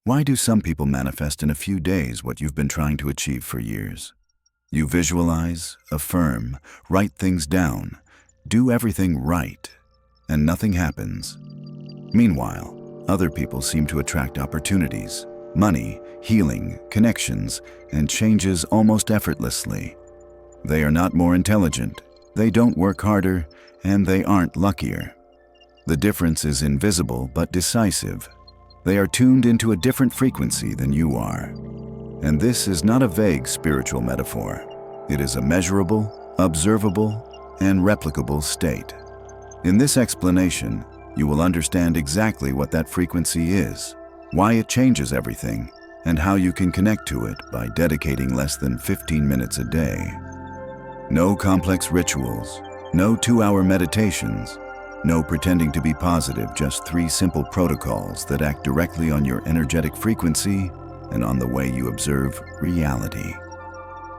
Why do some people manifest in a few days what you've been trying to achieve for years? You visualize, affirm, write things down, do everything right, and nothing happens. Meanwhile, other people seem to attract opportunities, money, healing, connections, and changes almost effortlessly. They are not more intelligent, they don't work harder, and they aren't luckier. The difference is invisible but decisive. They are tuned into a different frequency than you are. And this is not a vague spiritual metaphor. It is a measurable, observable, and replicable state. In this explanation, you will understand exactly what that frequency is, why it changes everything, and how you can connect to it by dedicating less than 15 minutes a day. No complex rituals, no 2-hour meditations, no pretending to be positive, just 3 simple protocols that act directly on your energetic frequency and on the way you observe reality.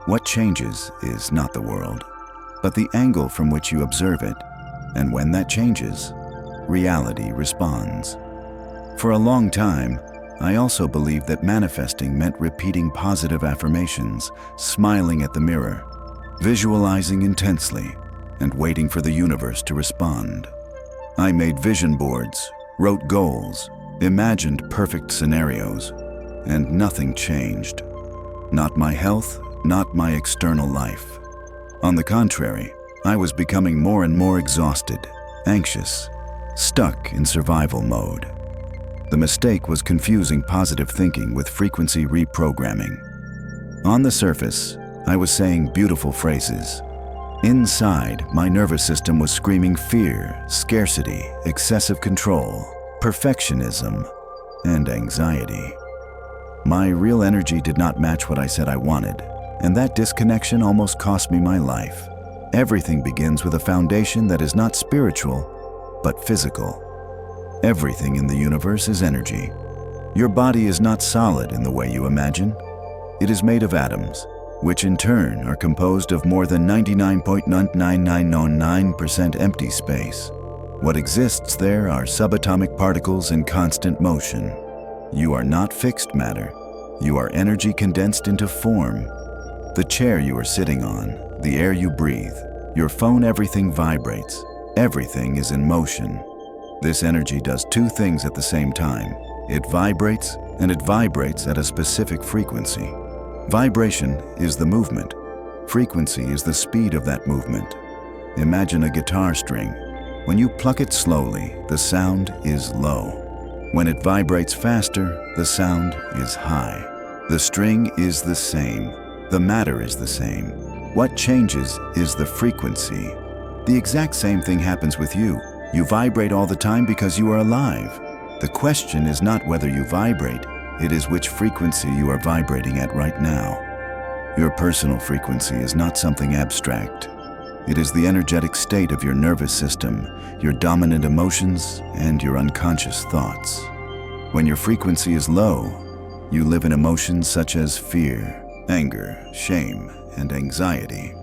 What changes is not the world, but the angle from which you observe it, and when that changes, reality responds. For a long time, I also believed that manifesting meant repeating positive affirmations, smiling at the mirror, visualizing intensely, and waiting for the universe to respond. I made vision boards, wrote goals, imagined perfect scenarios, and nothing changed. Not my health, not my external life. On the contrary, I was becoming more and more exhausted, anxious, stuck in survival mode. The mistake was confusing positive thinking with frequency reprogramming. On the surface, I was saying beautiful phrases. Inside, my nervous system was screaming fear, scarcity, excessive control, perfectionism, and anxiety. My real energy did not match what I said I wanted, and that disconnection almost cost me my life. Everything begins with a foundation that is not spiritual, but physical. Everything in the universe is energy. Your body is not solid in the way you imagine. It is made of atoms, which in turn are composed of more than 99.99999% empty space. What exists there are subatomic particles in constant motion. You are not fixed matter. You are energy condensed into form. The chair you are sitting on, the air you breathe, your phone, everything vibrates. Everything is in motion. This energy does 2 things at the same time. It vibrates, and it vibrates at a specific frequency. Vibration is the movement. Frequency is the speed of that movement. Imagine a guitar string. When you pluck it slowly, the sound is low. When it vibrates faster, the sound is high. The string is the same. The matter is the same. What changes is the frequency. The exact same thing happens with you. You vibrate all the time because you are alive. The question is not whether you vibrate, it is which frequency you are vibrating at right now. Your personal frequency is not something abstract. It is the energetic state of your nervous system, your dominant emotions, and your unconscious thoughts. When your frequency is low, you live in emotions such as fear, anger, shame, and anxiety.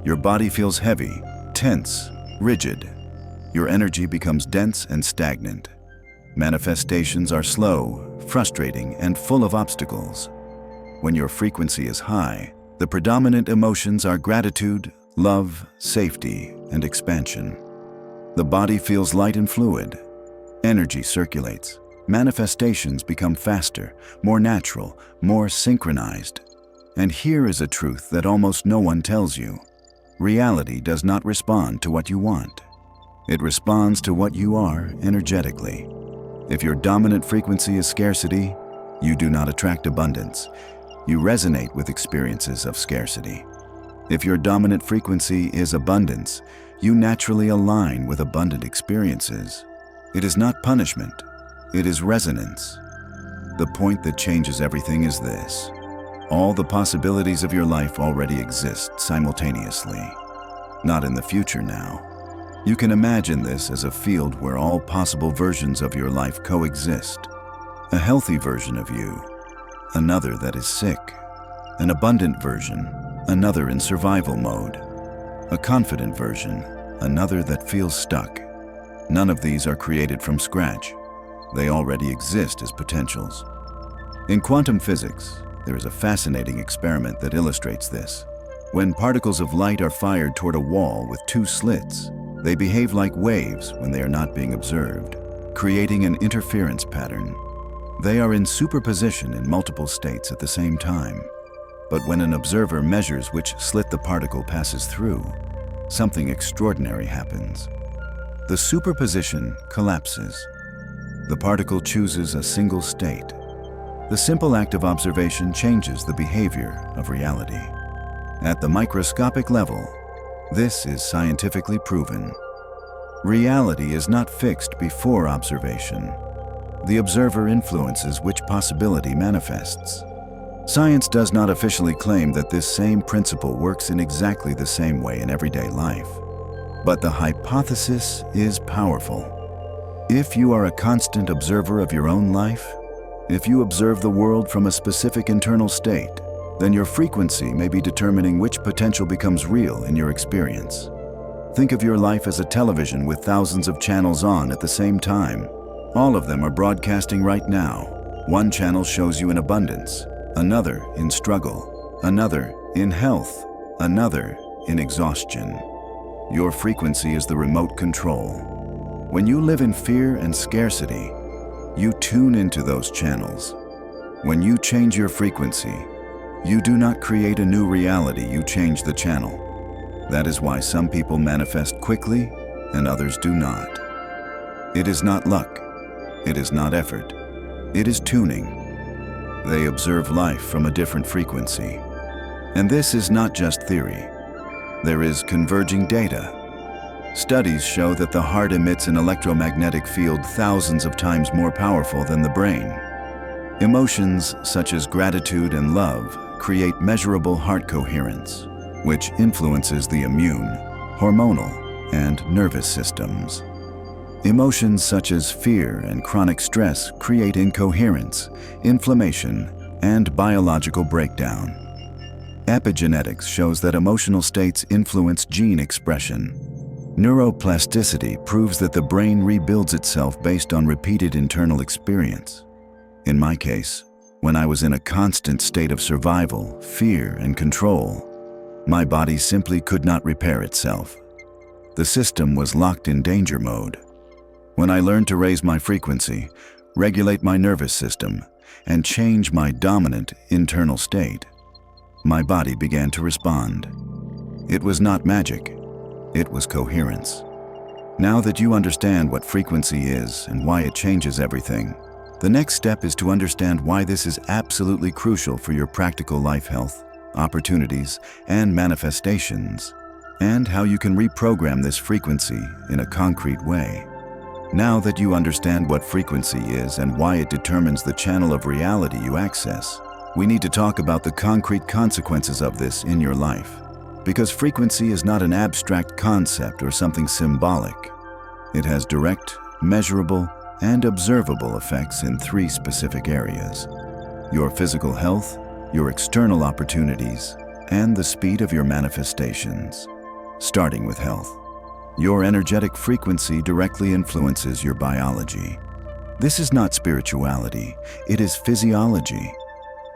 Your body feels heavy, tense, rigid. Your energy becomes dense and stagnant. Manifestations are slow, frustrating, and full of obstacles. When your frequency is high, the predominant emotions are gratitude, love, safety, and expansion. The body feels light and fluid. Energy circulates. Manifestations become faster, more natural, more synchronized. And here is a truth that almost no one tells you. Reality does not respond to what you want. It responds to what you are energetically. If your dominant frequency is scarcity, you do not attract abundance. You resonate with experiences of scarcity. If your dominant frequency is abundance, you naturally align with abundant experiences. It is not punishment, it is resonance. The point that changes everything is this: all the possibilities of your life already exist simultaneously, not in the future now. You can imagine this as a field where all possible versions of your life coexist. A healthy version of you, another that is sick, an abundant version, another in survival mode, a confident version, another that feels stuck. None of these are created from scratch. They already exist as potentials. In quantum physics, there is a fascinating experiment that illustrates this. When particles of light are fired toward a wall with two slits, they behave like waves when they are not being observed, creating an interference pattern. They are in superposition in multiple states at the same time. But when an observer measures which slit the particle passes through, something extraordinary happens. The superposition collapses. The particle chooses a single state. The simple act of observation changes the behavior of reality. At the microscopic level, this is scientifically proven. Reality is not fixed before observation. The observer influences which possibility manifests. Science does not officially claim that this same principle works in exactly the same way in everyday life. But the hypothesis is powerful. If you are a constant observer of your own life, if you observe the world from a specific internal state, then your frequency may be determining which potential becomes real in your experience. Think of your life as a television with thousands of channels on at the same time. All of them are broadcasting right now. One channel shows you in abundance, another in struggle, another in health, another in exhaustion. Your frequency is the remote control. When you live in fear and scarcity, you tune into those channels. When you change your frequency, you do not create a new reality, you change the channel. That is why some people manifest quickly and others do not. It is not luck. It is not effort. It is tuning. They observe life from a different frequency. And this is not just theory. There is converging data. Studies show that the heart emits an electromagnetic field thousands of times more powerful than the brain. Emotions such as gratitude and love create measurable heart coherence, which influences the immune, hormonal, and nervous systems. Emotions such as fear and chronic stress create incoherence, inflammation, and biological breakdown. Epigenetics shows that emotional states influence gene expression. Neuroplasticity proves that the brain rebuilds itself based on repeated internal experience. In my case, when I was in a constant state of survival, fear, and control, my body simply could not repair itself. The system was locked in danger mode. When I learned to raise my frequency, regulate my nervous system, and change my dominant internal state, my body began to respond. It was not magic. It was coherence. Now that you understand what frequency is and why it changes everything, the next step is to understand why this is absolutely crucial for your practical life health, opportunities, and manifestations, and how you can reprogram this frequency in a concrete way. Now that you understand what frequency is and why it determines the channel of reality you access, we need to talk about the concrete consequences of this in your life. Because frequency is not an abstract concept or something symbolic. It has direct, measurable, and observable effects in three specific areas: your physical health, your external opportunities, and the speed of your manifestations. Starting with health. Your energetic frequency directly influences your biology. This is not spirituality, it is physiology.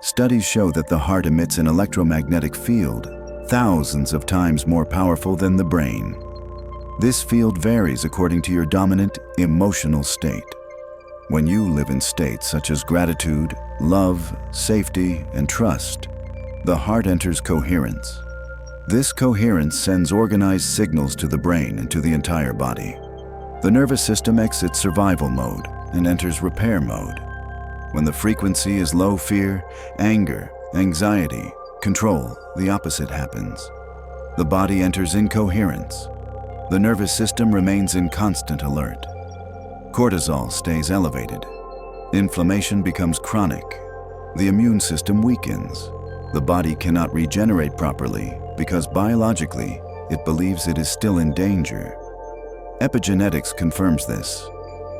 Studies show that the heart emits an electromagnetic field thousands of times more powerful than the brain. This field varies according to your dominant emotional state. When you live in states such as gratitude, love, safety, and trust, the heart enters coherence. This coherence sends organized signals to the brain and to the entire body. The nervous system exits survival mode and enters repair mode. When the frequency is low fear, anger, anxiety, control, the opposite happens. The body enters incoherence. The nervous system remains in constant alert. Cortisol stays elevated. Inflammation becomes chronic. The immune system weakens. The body cannot regenerate properly because biologically it believes it is still in danger. Epigenetics confirms this.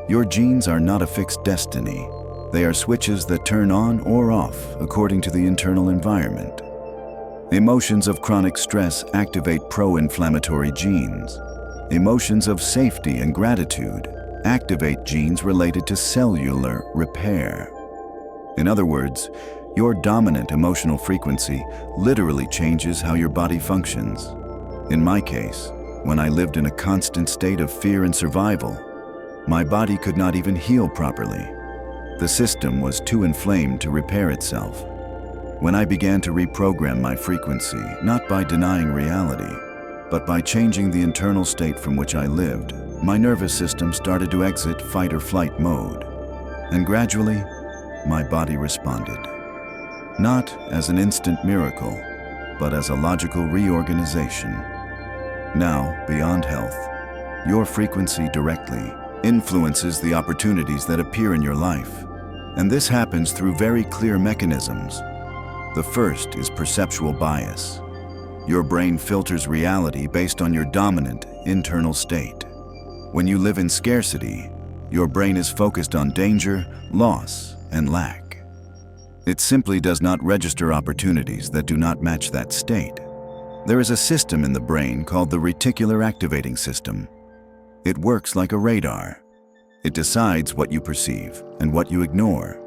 Your genes are not a fixed destiny. They are switches that turn on or off according to the internal environment. Emotions of chronic stress activate pro-inflammatory genes. Emotions of safety and gratitude activate genes related to cellular repair. In other words, your dominant emotional frequency literally changes how your body functions. In my case, when I lived in a constant state of fear and survival, my body could not even heal properly. The system was too inflamed to repair itself. When I began to reprogram my frequency, not by denying reality, but by changing the internal state from which I lived, my nervous system started to exit fight or flight mode. And gradually, my body responded. Not as an instant miracle, but as a logical reorganization. Now, beyond health, your frequency directly influences the opportunities that appear in your life. And this happens through very clear mechanisms. The first is perceptual bias. Your brain filters reality based on your dominant internal state. When you live in scarcity, your brain is focused on danger, loss, and lack. It simply does not register opportunities that do not match that state. There is a system in the brain called the reticular activating system. It works like a radar. It decides what you perceive and what you ignore.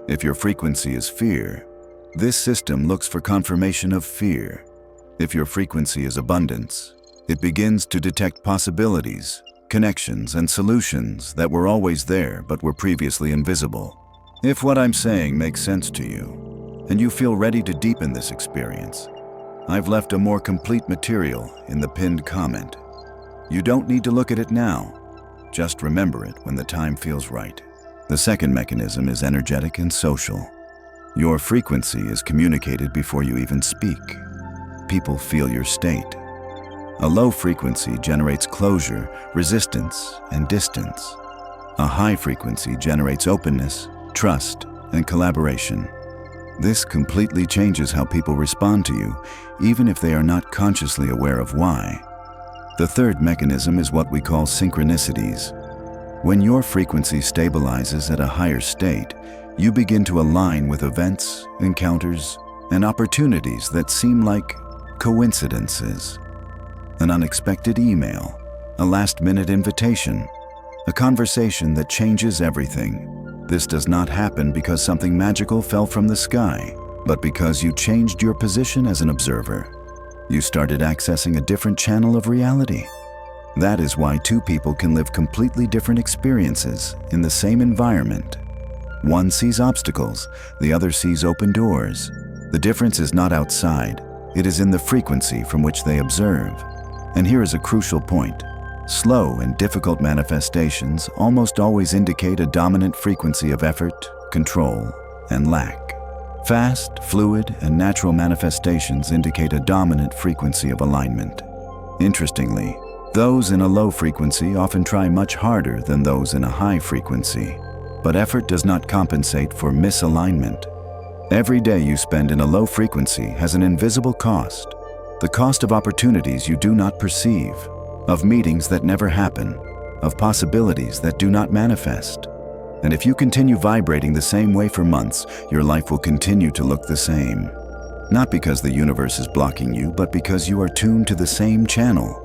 If your frequency is fear, this system looks for confirmation of fear. If your frequency is abundance, it begins to detect possibilities, connections, and solutions that were always there but were previously invisible. If what I'm saying makes sense to you, and you feel ready to deepen this experience, I've left a more complete material in the pinned comment. You don't need to look at it now. Just remember it when the time feels right. The second mechanism is energetic and social. Your frequency is communicated before you even speak. People feel your state. A low frequency generates closure, resistance, and distance. A high frequency generates openness, trust, and collaboration. This completely changes how people respond to you, even if they are not consciously aware of why. The third mechanism is what we call synchronicities. When your frequency stabilizes at a higher state, you begin to align with events, encounters, and opportunities that seem like coincidences. An unexpected email, a last-minute invitation, a conversation that changes everything. This does not happen because something magical fell from the sky, but because you changed your position as an observer. You started accessing a different channel of reality. That is why two people can live completely different experiences in the same environment. One sees obstacles, the other sees open doors. The difference is not outside, it is in the frequency from which they observe. And here is a crucial point. Slow and difficult manifestations almost always indicate a dominant frequency of effort, control, and lack. Fast, fluid, and natural manifestations indicate a dominant frequency of alignment. Interestingly, those in a low frequency often try much harder than those in a high frequency. But effort does not compensate for misalignment. Every day you spend in a low frequency has an invisible cost. The cost of opportunities you do not perceive, of meetings that never happen, of possibilities that do not manifest. And if you continue vibrating the same way for months, your life will continue to look the same. Not because the universe is blocking you, but because you are tuned to the same channel.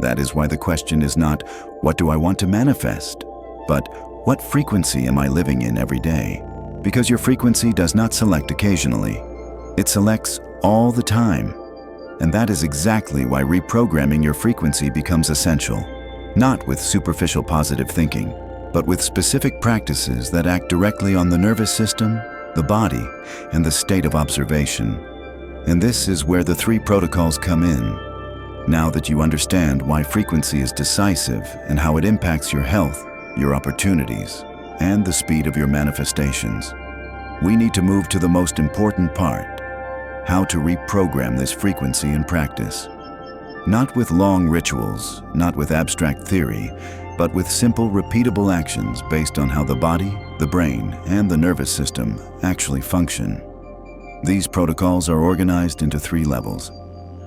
That is why the question is not, what do I want to manifest? But, what frequency am I living in every day? Because your frequency does not select occasionally. It selects all the time. And that is exactly why reprogramming your frequency becomes essential. Not with superficial positive thinking, but with specific practices that act directly on the nervous system, the body, and the state of observation. And this is where the 3 protocols come in. Now that you understand why frequency is decisive and how it impacts your health, your opportunities, and the speed of your manifestations, we need to move to the most important part: how to reprogram this frequency in practice. Not with long rituals, not with abstract theory, but with simple, repeatable actions based on how the body, the brain, and the nervous system actually function. These protocols are organized into 3 levels.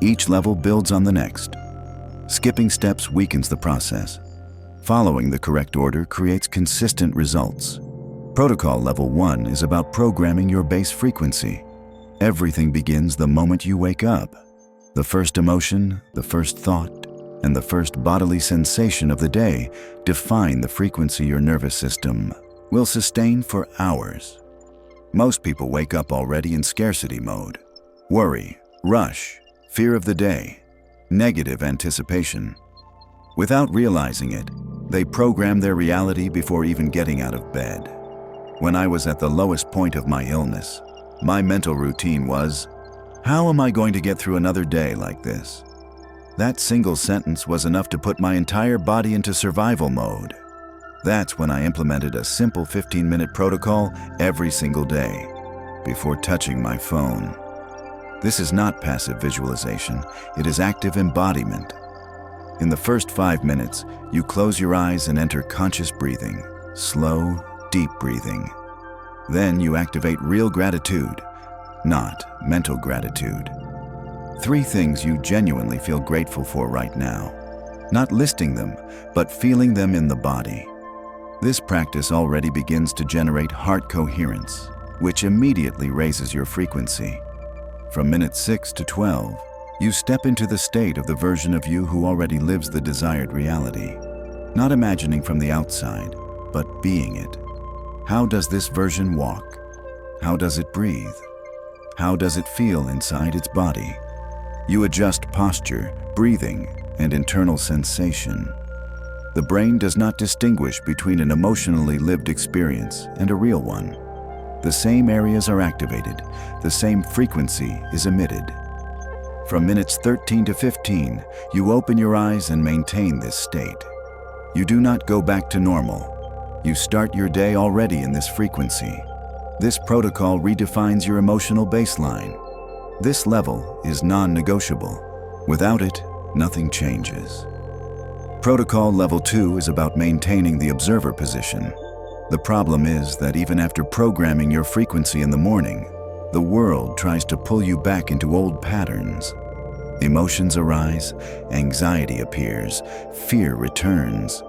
Each level builds on the next. Skipping steps weakens the process. Following the correct order creates consistent results. Protocol level 1 is about programming your base frequency. Everything begins the moment you wake up. The first emotion, the first thought, and the first bodily sensation of the day define the frequency your nervous system will sustain for hours. Most people wake up already in scarcity mode. Worry, rush, fear of the day, negative anticipation. Without realizing it, they program their reality before even getting out of bed. When I was at the lowest point of my illness, my mental routine was, how am I going to get through another day like this? That single sentence was enough to put my entire body into survival mode. That's when I implemented a simple 15-minute protocol every single day, before touching my phone. This is not passive visualization, it is active embodiment. In the first 5 minutes, you close your eyes and enter conscious breathing, slow, deep breathing. Then you activate real gratitude, not mental gratitude. 3 things you genuinely feel grateful for right now. Not listing them, but feeling them in the body. This practice already begins to generate heart coherence, which immediately raises your frequency. From minute 6 to 12, you step into the state of the version of you who already lives the desired reality. Not imagining from the outside, but being it. How does this version walk? How does it breathe? How does it feel inside its body? You adjust posture, breathing, and internal sensation. The brain does not distinguish between an emotionally lived experience and a real one. The same areas are activated, the same frequency is emitted. From minutes 13 to 15, you open your eyes and maintain this state. You do not go back to normal. You start your day already in this frequency. This protocol redefines your emotional baseline. This level is non-negotiable. Without it, nothing changes. Protocol level 2 is about maintaining the observer position. The problem is that even after programming your frequency in the morning, the world tries to pull you back into old patterns. Emotions arise, anxiety appears, fear returns.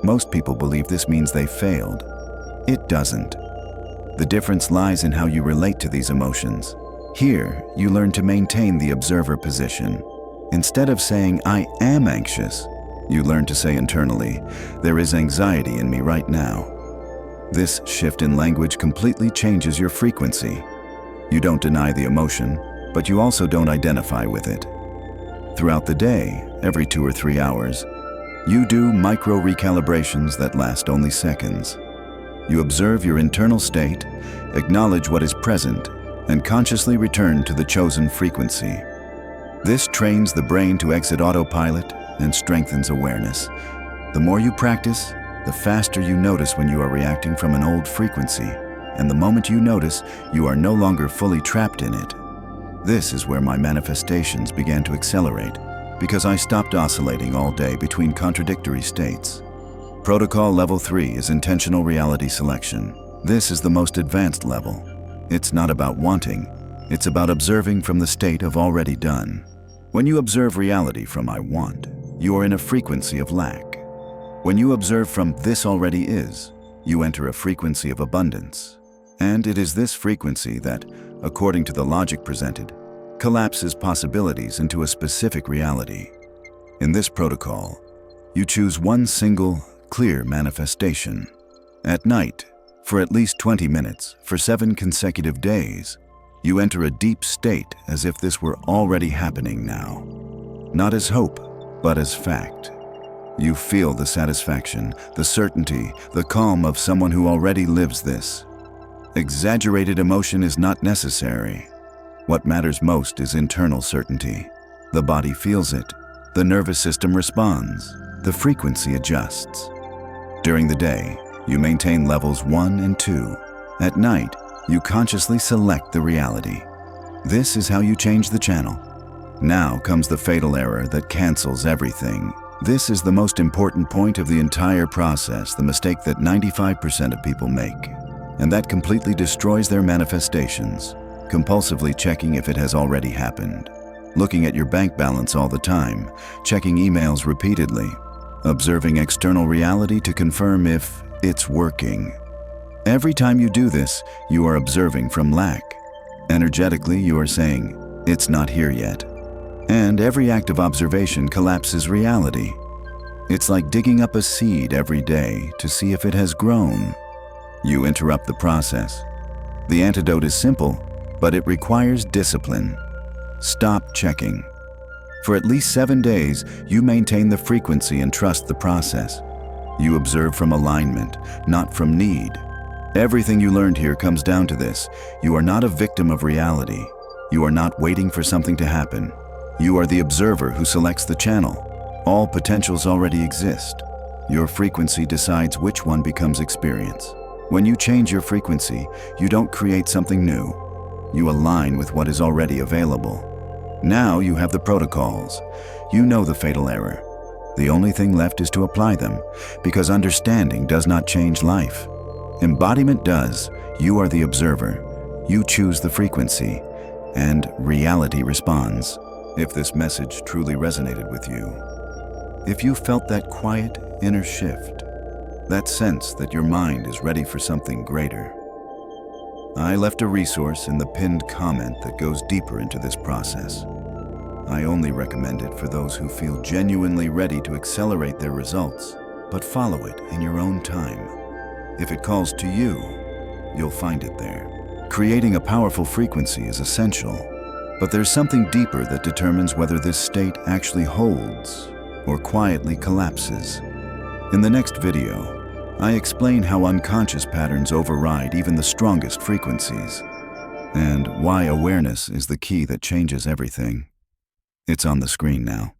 Most people believe this means they failed. It doesn't. The difference lies in how you relate to these emotions. Here, you learn to maintain the observer position. Instead of saying, I am anxious, you learn to say internally, there is anxiety in me right now. This shift in language completely changes your frequency. You don't deny the emotion, but you also don't identify with it. Throughout the day, every 2 or 3 hours, you do micro recalibrations that last only seconds. You observe your internal state, acknowledge what is present, and consciously return to the chosen frequency. This trains the brain to exit autopilot and strengthens awareness. The more you practice, the faster you notice when you are reacting from an old frequency, and the moment you notice, you are no longer fully trapped in it. This is where my manifestations began to accelerate, because I stopped oscillating all day between contradictory states. Protocol level 3 is intentional reality selection. This is the most advanced level. It's not about wanting, it's about observing from the state of already done. When you observe reality from I want, you are in a frequency of lack. When you observe from this already is, you enter a frequency of abundance. And it is this frequency that, according to the logic presented, collapses possibilities into a specific reality. In this protocol, you choose one single, clear manifestation. At night, for at least 20 minutes, for 7 consecutive days, you enter a deep state as if this were already happening now. Not as hope, but as fact. You feel the satisfaction, the certainty, the calm of someone who already lives this. Exaggerated emotion is not necessary. What matters most is internal certainty. The body feels it, the nervous system responds, the frequency adjusts. During the day, you maintain levels 1 and 2. At night, you consciously select the reality. This is how you change the channel. Now comes the fatal error that cancels everything. This is the most important point of the entire process, the mistake that 95% of people make. And that completely destroys their manifestations. Compulsively checking if it has already happened. Looking at your bank balance all the time. Checking emails repeatedly. Observing external reality to confirm if it's working. Every time you do this, you are observing from lack. Energetically, you are saying, it's not here yet. And every act of observation collapses reality. It's like digging up a seed every day to see if it has grown. You interrupt the process. The antidote is simple, but it requires discipline. Stop checking. For at least 7 days, you maintain the frequency and trust the process. You observe from alignment, not from need. Everything you learned here comes down to this. You are not a victim of reality. You are not waiting for something to happen. You are the observer who selects the channel. All potentials already exist. Your frequency decides which one becomes experience. When you change your frequency, you don't create something new. You align with what is already available. Now you have the protocols. You know the fatal error. The only thing left is to apply them, because understanding does not change life. Embodiment does. You are the observer. You choose the frequency, and reality responds. If this message truly resonated with you, if you felt that quiet inner shift, that sense that your mind is ready for something greater, I left a resource in the pinned comment that goes deeper into this process. I only recommend it for those who feel genuinely ready to accelerate their results, but follow it in your own time. If it calls to you, you'll find it there. Creating a powerful frequency is essential, but there's something deeper that determines whether this state actually holds or quietly collapses. In the next video, I explain how unconscious patterns override even the strongest frequencies, and why awareness is the key that changes everything. It's on the screen now.